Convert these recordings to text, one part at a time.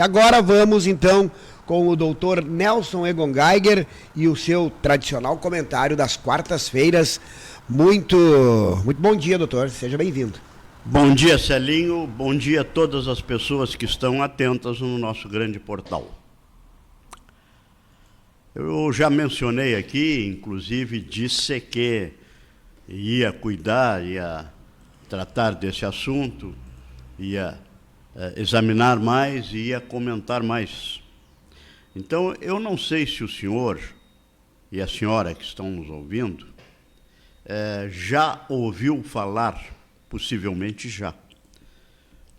Agora vamos então com o doutor Nelson Egon Geiger e o seu tradicional comentário das quartas-feiras. Muito bom dia, doutor. Seja bem-vindo. Bom dia, Celinho. Bom dia a todas as pessoas que estão atentas no nosso grande portal. Eu já mencionei aqui, inclusive disse que ia cuidar, ia tratar desse assunto, ia examinar mais e ia comentar mais. Então, eu não sei se o senhor e a senhora que estão nos ouvindo já ouviu falar, possivelmente já,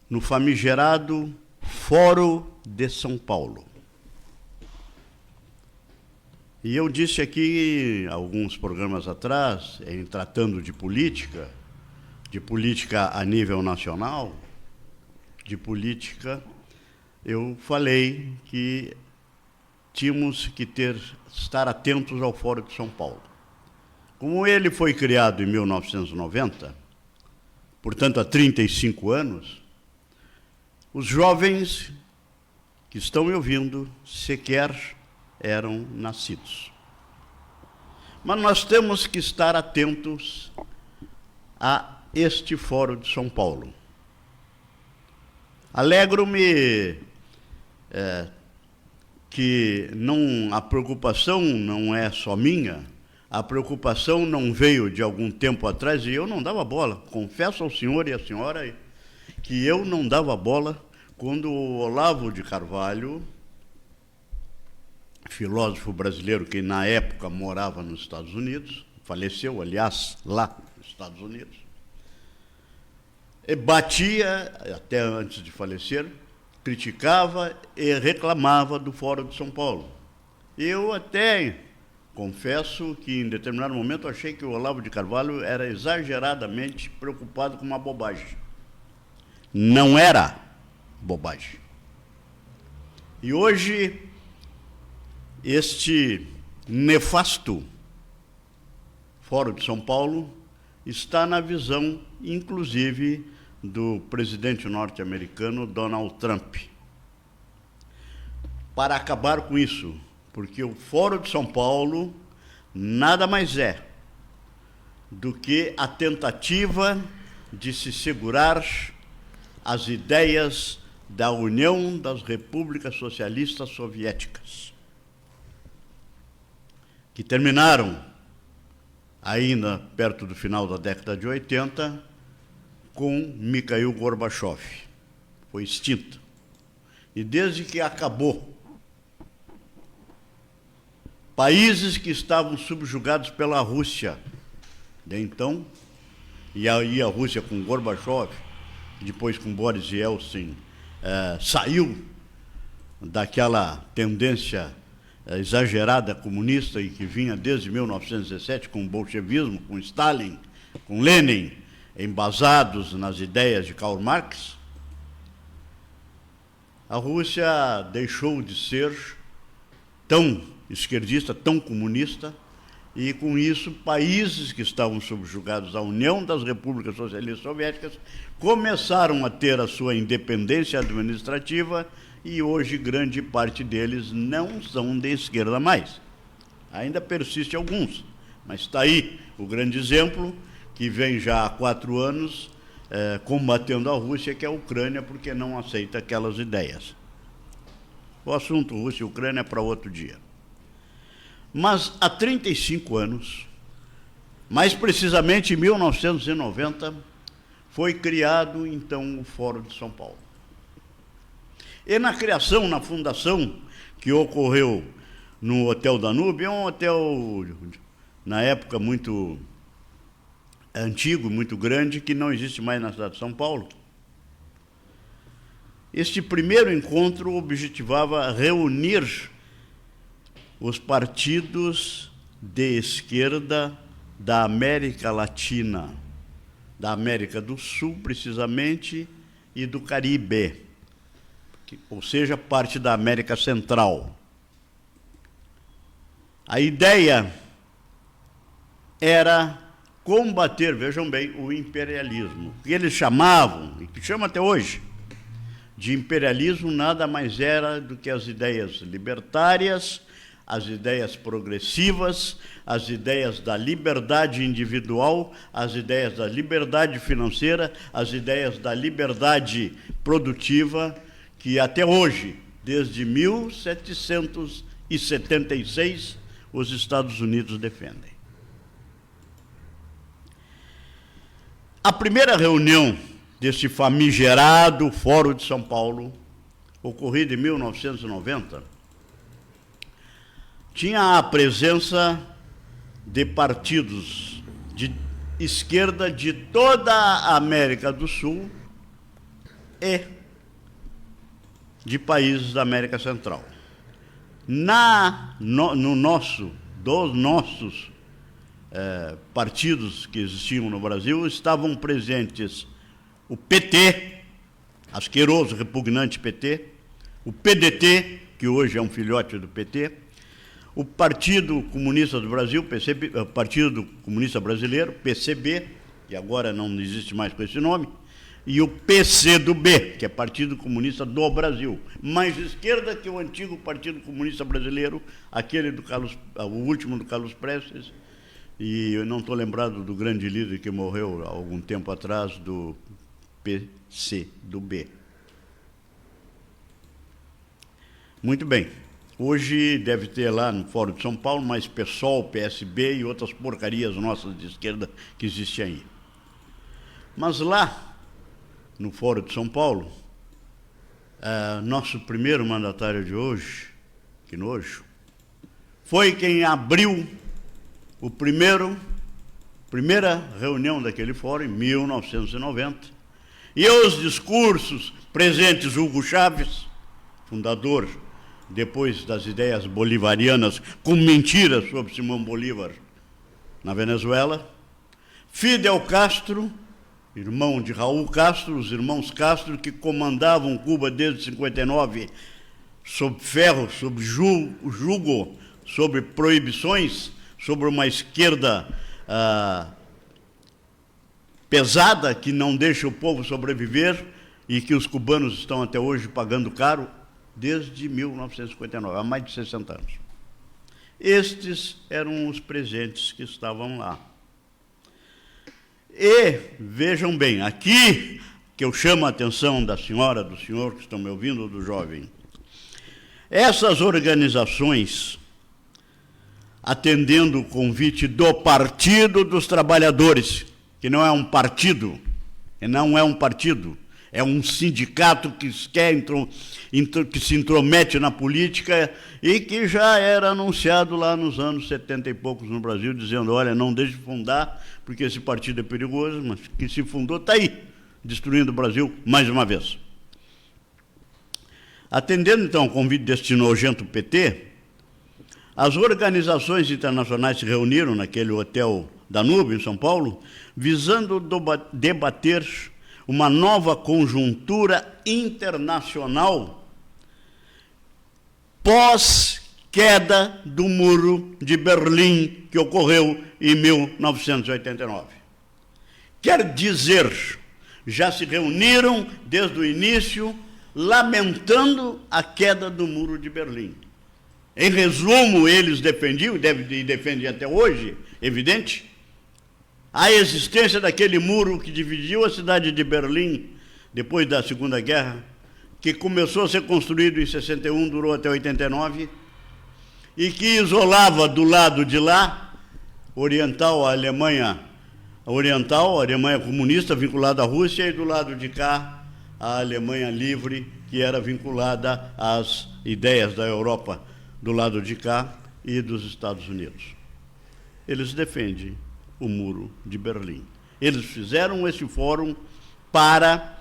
no famigerado Fórum de São Paulo. E eu disse aqui, alguns programas atrás, em tratando de política a nível nacional, de política, eu falei que tínhamos que estar atentos ao Fórum de São Paulo. Como ele foi criado em 1990, portanto há 35 anos, os jovens que estão me ouvindo sequer eram nascidos. Mas nós temos que estar atentos a este Fórum de São Paulo. Alegro-me que a preocupação não é só minha, a preocupação não veio de algum tempo atrás e eu não dava bola. Confesso ao senhor e à senhora que eu não dava bola quando o Olavo de Carvalho, filósofo brasileiro que na época morava nos Estados Unidos, faleceu, aliás, lá nos Estados Unidos, e batia, até antes de falecer, criticava e reclamava do Fórum de São Paulo. Eu até confesso que em determinado momento achei que o Olavo de Carvalho era exageradamente preocupado com uma bobagem. Não era bobagem. E hoje este nefasto Fórum de São Paulo está na visão, inclusive, do presidente norte-americano Donald Trump. Para acabar com isso, porque o Fórum de São Paulo nada mais é do que a tentativa de se segurar as ideias da União das Repúblicas Socialistas Soviéticas, que terminaram ainda perto do final da década de 80, com Mikhail Gorbachev. Foi extinta. E desde que acabou, países que estavam subjugados pela Rússia, de então, e aí a Rússia com Gorbachev, depois com Boris Yeltsin, saiu daquela tendência exagerada comunista e que vinha desde 1917 com o bolchevismo, com Stalin, com Lenin, embasados nas ideias de Karl Marx, a Rússia deixou de ser tão esquerdista, tão comunista, e com isso países que estavam subjugados à União das Repúblicas Socialistas Soviéticas começaram a ter a sua independência administrativa e hoje grande parte deles não são de esquerda mais. Ainda persiste alguns, mas está aí o grande exemplo que vem já há 4 anos combatendo a Rússia, que é a Ucrânia, porque não aceita aquelas ideias. O assunto Rússia e Ucrânia é para outro dia. Mas há 35 anos, mais precisamente em 1990, foi criado então o Fórum de São Paulo. E na criação, na fundação, que ocorreu no Hotel Danúbio, é um hotel, na época, muito antigo, muito grande, que não existe mais na cidade de São Paulo. Este primeiro encontro objetivava reunir os partidos de esquerda da América Latina, da América do Sul, precisamente, e do Caribe, ou seja, parte da América Central. A ideia era combater, vejam bem, o imperialismo, que eles chamavam, e que chama até hoje, de imperialismo nada mais era do que as ideias libertárias, as ideias progressivas, as ideias da liberdade individual, as ideias da liberdade financeira, as ideias da liberdade produtiva, que até hoje, desde 1776, os Estados Unidos defendem. A primeira reunião deste famigerado Fórum de São Paulo, ocorrida em 1990, tinha a presença de partidos de esquerda de toda a América do Sul e de países da América Central. Dos nossos partidos que existiam no Brasil, estavam presentes o PT, asqueroso, repugnante PT, o PDT, que hoje é um filhote do PT, o Partido Comunista do Brasil, PCB, Partido Comunista Brasileiro, PCB, que agora não existe mais com esse nome, e o PCdoB, que é Partido Comunista do Brasil, mais esquerda que o antigo Partido Comunista Brasileiro, aquele o último do Carlos Prestes, e eu não estou lembrado do grande líder que morreu há algum tempo atrás, do PCdoB. Muito bem. Hoje deve ter lá no Fórum de São Paulo mais PSOL, PSB e outras porcarias nossas de esquerda que existem aí. Mas lá, no Fórum de São Paulo, nosso primeiro mandatário de hoje, que nojo, foi quem abriu primeira reunião daquele fórum, em 1990, e os discursos presentes Hugo Chávez, fundador, depois das ideias bolivarianas, com mentiras sobre Simão Bolívar na Venezuela, Fidel Castro, irmão de Raul Castro, os irmãos Castro, que comandavam Cuba desde 59, sob ferro, sob jugo, sobre proibições, sobre uma esquerda pesada, que não deixa o povo sobreviver e que os cubanos estão até hoje pagando caro, desde 1959, há mais de 60 anos. Estes eram os presentes que estavam lá. E, vejam bem, aqui que eu chamo a atenção da senhora, do senhor que estão me ouvindo, do jovem, essas organizações, atendendo o convite do Partido dos Trabalhadores, que não é um partido, é um sindicato que que se intromete na política e que já era anunciado lá nos anos 70 e poucos no Brasil, dizendo, olha, não deixe de fundar, porque esse partido é perigoso, mas que se fundou está aí, destruindo o Brasil mais uma vez. Atendendo, então, ao convite deste nojento PT, as organizações internacionais se reuniram naquele hotel Danúbio, em São Paulo, visando debater uma nova conjuntura internacional pós-queda do Muro de Berlim, que ocorreu em 1989. Quer dizer, já se reuniram desde o início, lamentando a queda do Muro de Berlim. Em resumo, eles defendiam, e defendem até hoje, evidente, a existência daquele muro que dividiu a cidade de Berlim, depois da Segunda Guerra, que começou a ser construído em 61, durou até 89, e que isolava do lado de lá, oriental, a Alemanha comunista, vinculada à Rússia, e do lado de cá, a Alemanha livre, que era vinculada às ideias da Europa, do lado de cá, e dos Estados Unidos. Eles defendem o Muro de Berlim. Eles fizeram esse fórum para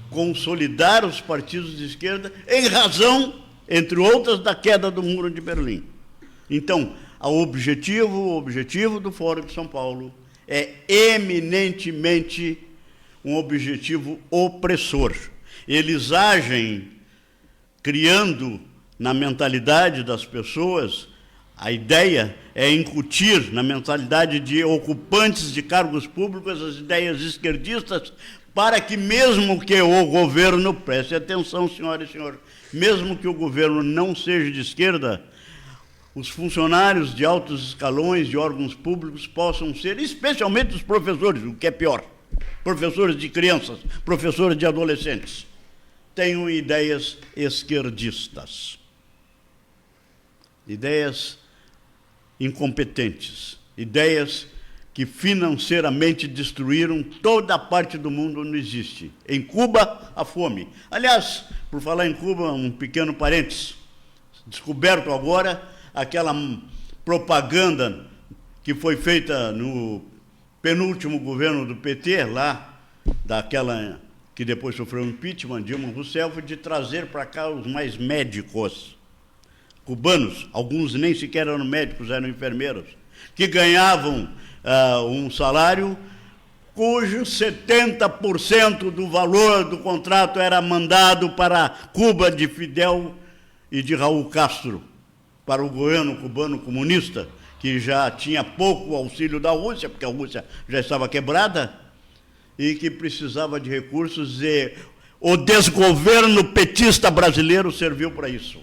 consolidar os partidos de esquerda em razão, entre outras, da queda do Muro de Berlim. Então, o objetivo do Fórum de São Paulo é eminentemente um objetivo opressor. Eles agem criando na mentalidade das pessoas. A ideia é incutir na mentalidade de ocupantes de cargos públicos as ideias esquerdistas para que mesmo que o governo, preste atenção, senhoras e senhores, mesmo que o governo não seja de esquerda, os funcionários de altos escalões de órgãos públicos possam ser, especialmente os professores, o que é pior, professores de crianças, professores de adolescentes, tenham ideias esquerdistas, ideias incompetentes, ideias que financeiramente destruíram toda a parte do mundo onde existe. Em Cuba, a fome. Aliás, por falar em Cuba, um pequeno parênteses, descoberto agora aquela propaganda que foi feita no penúltimo governo do PT, lá, daquela que depois sofreu impeachment, Dilma Rousseff, de trazer para cá os mais médicos cubanos, alguns nem sequer eram médicos, eram enfermeiros, que ganhavam um salário cujo 70% do valor do contrato era mandado para Cuba de Fidel e de Raul Castro, para o governo cubano comunista, que já tinha pouco auxílio da Rússia, porque a Rússia já estava quebrada, e que precisava de recursos, e o desgoverno petista brasileiro serviu para isso.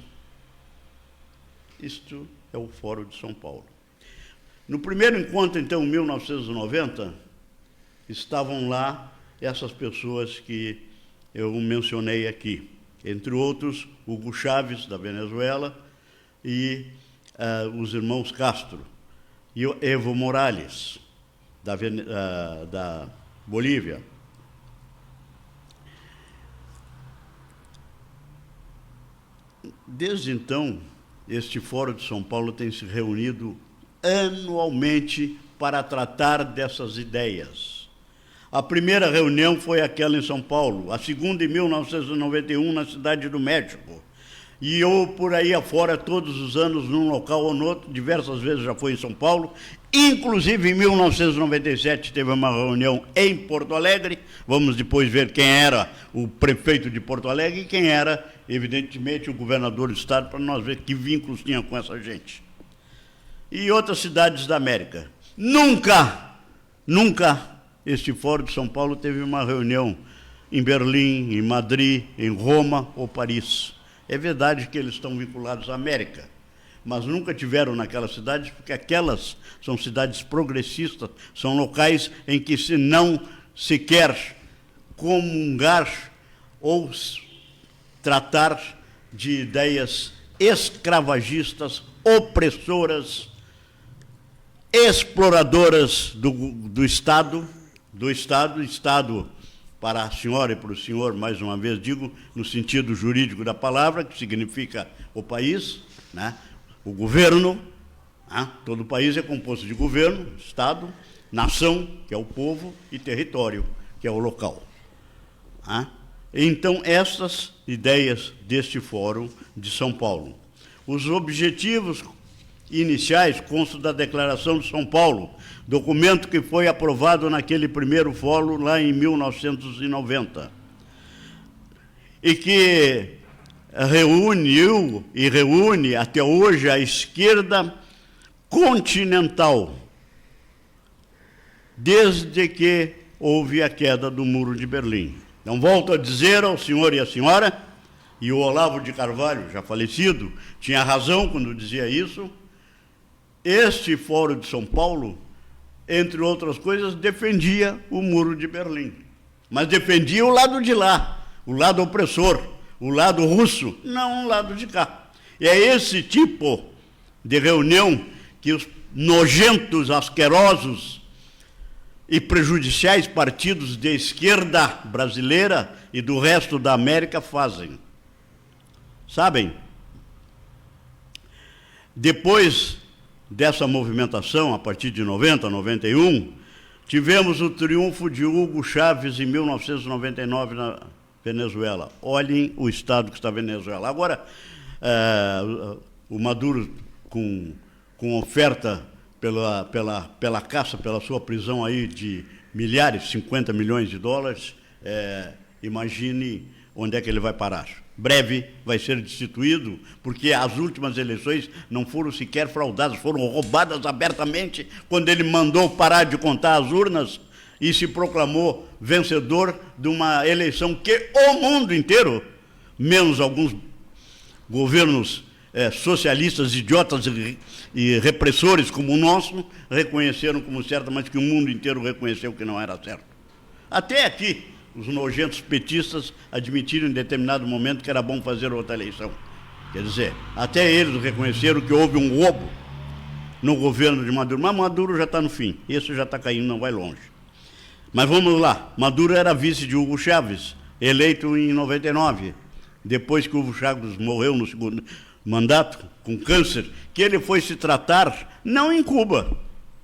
Isto é o Fórum de São Paulo. No primeiro encontro, então, em 1990, estavam lá essas pessoas que eu mencionei aqui, entre outros, Hugo Chávez, da Venezuela, e os irmãos Castro, e o Evo Morales, da Bolívia. Desde então, este Fórum de São Paulo tem se reunido anualmente para tratar dessas ideias. A primeira reunião foi aquela em São Paulo, a segunda em 1991 na Cidade do México. E eu, por aí afora, todos os anos, num local ou no outro, diversas vezes já fui em São Paulo, inclusive em 1997 teve uma reunião em Porto Alegre, vamos depois ver quem era o prefeito de Porto Alegre e quem era, evidentemente, o governador do estado, para nós ver que vínculos tinha com essa gente. E outras cidades da América. Nunca este Fórum de São Paulo teve uma reunião em Berlim, em Madrid, em Roma ou Paris. É verdade que eles estão vinculados à América, mas nunca tiveram naquelas cidades, porque aquelas são cidades progressistas, são locais em que se não se quer comungar ou tratar de ideias escravagistas, opressoras, exploradoras do Estado, Estado para a senhora e para o senhor, mais uma vez digo, no sentido jurídico da palavra, que significa o país, né? O governo, né? Todo o país é composto de governo, Estado, nação, que é o povo, e território, que é o local. Né? Então, essas ideias deste Fórum de São Paulo. Os objetivos iniciais constam da Declaração de São Paulo, documento que foi aprovado naquele primeiro fórum lá em 1990, e que reuniu e reúne até hoje a esquerda continental, desde que houve a queda do Muro de Berlim. Então, volto a dizer ao senhor e à senhora, e o Olavo de Carvalho, já falecido, tinha razão quando dizia isso, este Fórum de São Paulo, entre outras coisas, defendia o Muro de Berlim. Mas defendia o lado de lá, o lado opressor, o lado russo, não o lado de cá. E é esse tipo de reunião que os nojentos, asquerosos e prejudiciais partidos de esquerda brasileira e do resto da América fazem. Sabem? Depois dessa movimentação, a partir de 90, 91, tivemos o triunfo de Hugo Chávez em 1999 na Venezuela. Olhem o estado que está a Venezuela. Agora, o Maduro, com oferta pela caça, pela sua prisão aí de milhares, 50 milhões de dólares, imagine onde é que ele vai parar. Breve vai ser destituído, porque as últimas eleições não foram sequer fraudadas, foram roubadas abertamente, quando ele mandou parar de contar as urnas e se proclamou vencedor de uma eleição que o mundo inteiro, menos alguns governos socialistas, idiotas e repressores como o nosso, reconheceram como certo, mas que o mundo inteiro reconheceu que não era certo. Até aqui, os nojentos petistas admitiram em determinado momento que era bom fazer outra eleição. Quer dizer, até eles reconheceram que houve um roubo no governo de Maduro, mas Maduro já está no fim, esse já está caindo, não vai longe. Mas vamos lá, Maduro era vice de Hugo Chávez, eleito em 99, depois que Hugo Chávez morreu no segundo mandato, com câncer, que ele foi se tratar, não em Cuba,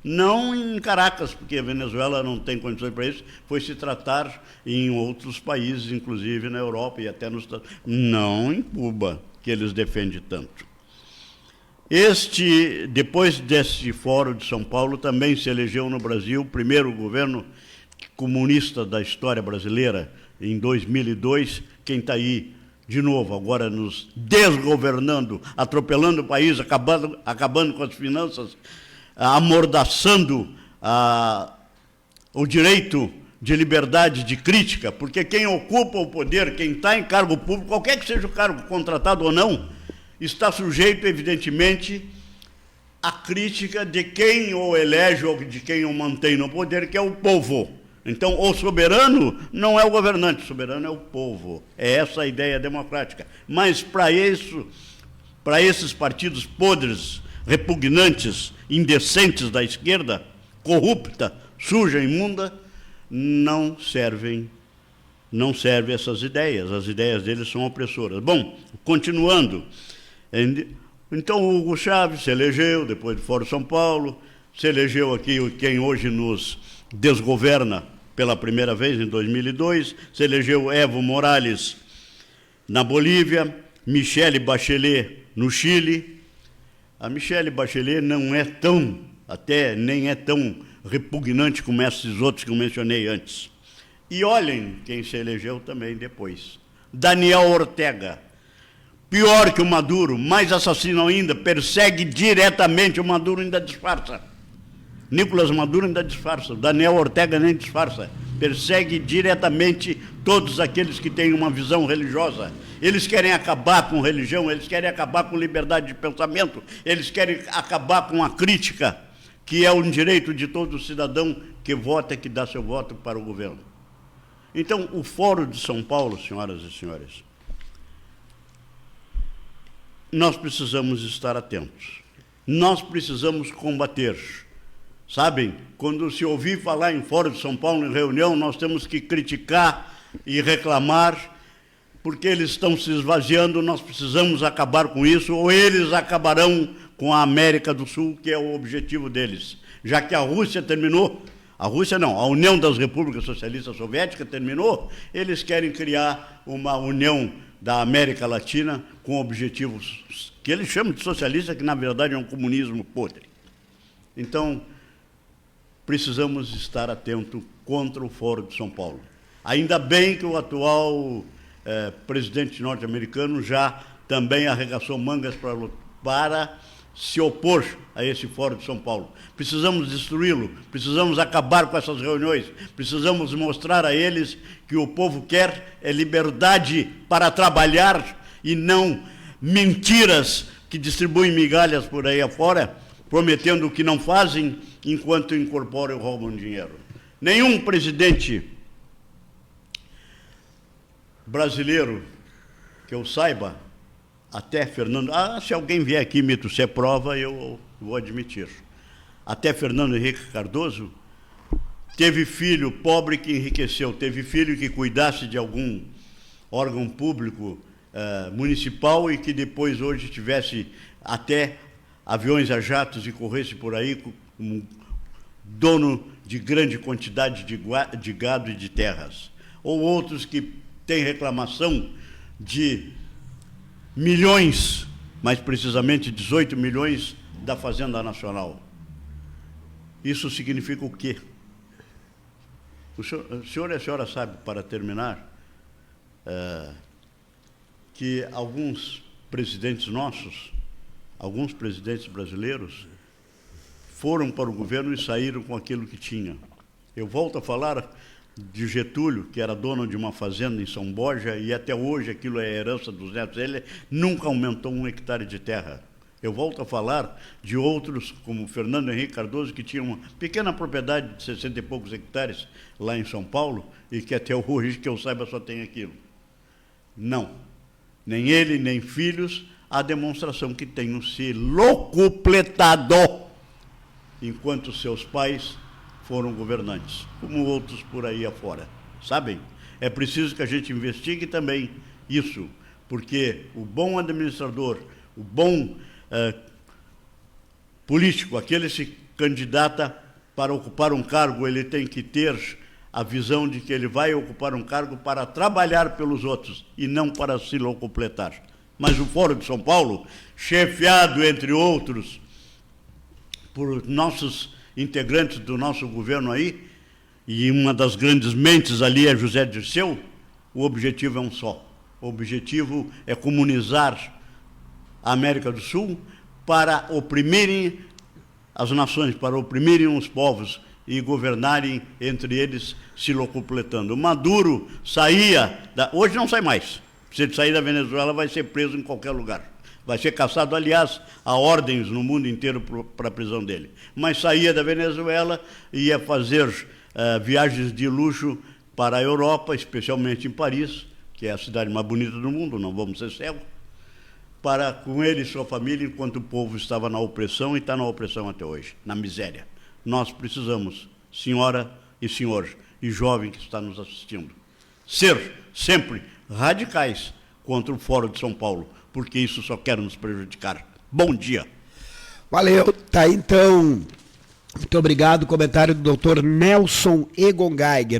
não em Caracas, porque a Venezuela não tem condições para isso, foi se tratar em outros países, inclusive na Europa e até nos Estados Unidos, não em Cuba, que eles defendem tanto. Depois desse Fórum de São Paulo, também se elegeu no Brasil o primeiro governo comunista da história brasileira, em 2002, quem está aí, de novo, agora nos desgovernando, atropelando o país, acabando com as finanças, amordaçando o direito de liberdade de crítica, porque quem ocupa o poder, quem está em cargo público, qualquer que seja o cargo, contratado ou não, está sujeito, evidentemente, à crítica de quem o elege ou de quem o mantém no poder, que é o povo. Então, o soberano não é o governante, o soberano é o povo. É essa a ideia democrática. Mas, para esses partidos podres, repugnantes, indecentes da esquerda, corrupta, suja, imunda, não servem essas ideias. As ideias deles são opressoras. Bom, continuando. Então, o Hugo Chávez se elegeu, depois do Fórum de São Paulo, se elegeu aqui quem hoje nos desgoverna pela primeira vez, em 2002, se elegeu Evo Morales na Bolívia, Michelle Bachelet no Chile. A Michelle Bachelet não é tão, nem é tão repugnante como esses outros que eu mencionei antes. E olhem quem se elegeu também depois. Daniel Ortega. Pior que o Maduro, mais assassino ainda, persegue diretamente o Maduro, ainda disfarça. Nicolás Maduro ainda disfarça, Daniel Ortega nem disfarça. Persegue diretamente todos aqueles que têm uma visão religiosa. Eles querem acabar com religião, eles querem acabar com liberdade de pensamento, eles querem acabar com a crítica, que é um direito de todo cidadão que vota, que dá seu voto para o governo. Então, o Fórum de São Paulo, senhoras e senhores, nós precisamos estar atentos. Nós precisamos combater. Sabem, quando se ouvir falar em Fórum de São Paulo, em reunião, nós temos que criticar e reclamar, porque eles estão se esvaziando, nós precisamos acabar com isso, ou eles acabarão com a América do Sul, que é o objetivo deles. Já que a Rússia terminou, a União das Repúblicas Socialistas Soviéticas terminou, eles querem criar uma União da América Latina com objetivos que eles chamam de socialista, que na verdade é um comunismo podre. Então, precisamos estar atentos contra o Fórum de São Paulo. Ainda bem que o atual presidente norte-americano já também arregaçou mangas para se opor a esse Fórum de São Paulo. Precisamos destruí-lo, precisamos acabar com essas reuniões, precisamos mostrar a eles que o povo quer liberdade para trabalhar e não mentiras que distribuem migalhas por aí afora, prometendo o que não fazem, enquanto incorporam e roubam dinheiro. Nenhum presidente brasileiro que eu saiba, até Fernando... se alguém vier aqui me trouxer prova, eu vou admitir. Até Fernando Henrique Cardoso teve filho pobre que enriqueceu, teve filho que cuidasse de algum órgão público municipal e que depois hoje tivesse até aviões a jatos e corresse por aí como dono de grande quantidade de gado e de terras. Ou outros que têm reclamação de milhões, mais precisamente 18 milhões da Fazenda Nacional. Isso significa o quê? O senhor e a senhora sabem, para terminar, que alguns presidentes nossos, alguns presidentes brasileiros, foram para o governo e saíram com aquilo que tinham. Eu volto a falar de Getúlio, que era dono de uma fazenda em São Borja, e até hoje aquilo é herança dos netos dele, nunca aumentou 1 hectare de terra. Eu volto a falar de outros, como Fernando Henrique Cardoso, que tinha uma pequena propriedade de 60 e poucos hectares lá em São Paulo, e que até hoje, que eu saiba, só tem aquilo. Não. Nem ele, nem filhos, a demonstração que tenham se locupletado enquanto seus pais foram governantes, como outros por aí afora. Sabem? É preciso que a gente investigue também isso, porque o bom administrador, o bom político, aquele que se candidata para ocupar um cargo, ele tem que ter a visão de que ele vai ocupar um cargo para trabalhar pelos outros e não para se locupletar. Mas o Fórum de São Paulo, chefiado, entre outros, por nossos integrantes do nosso governo aí, e uma das grandes mentes ali é José Dirceu, o objetivo é um só. O objetivo é comunizar a América do Sul para oprimirem as nações, para oprimirem os povos e governarem entre eles, se locupletando. Maduro saía, hoje não sai mais. Se ele sair da Venezuela, vai ser preso em qualquer lugar. Vai ser caçado, aliás, há ordens no mundo inteiro para a prisão dele. Mas saía da Venezuela e ia fazer viagens de luxo para a Europa, especialmente em Paris, que é a cidade mais bonita do mundo, não vamos ser cegos, para com ele e sua família, enquanto o povo estava na opressão e está na opressão até hoje, na miséria. Nós precisamos, senhora e senhor, e jovem que está nos assistindo, ser sempre radicais contra o Fórum de São Paulo, porque isso só quer nos prejudicar. Bom dia. Valeu. Tá, então, muito obrigado. Comentário do Dr. Nelson Egon Geiger.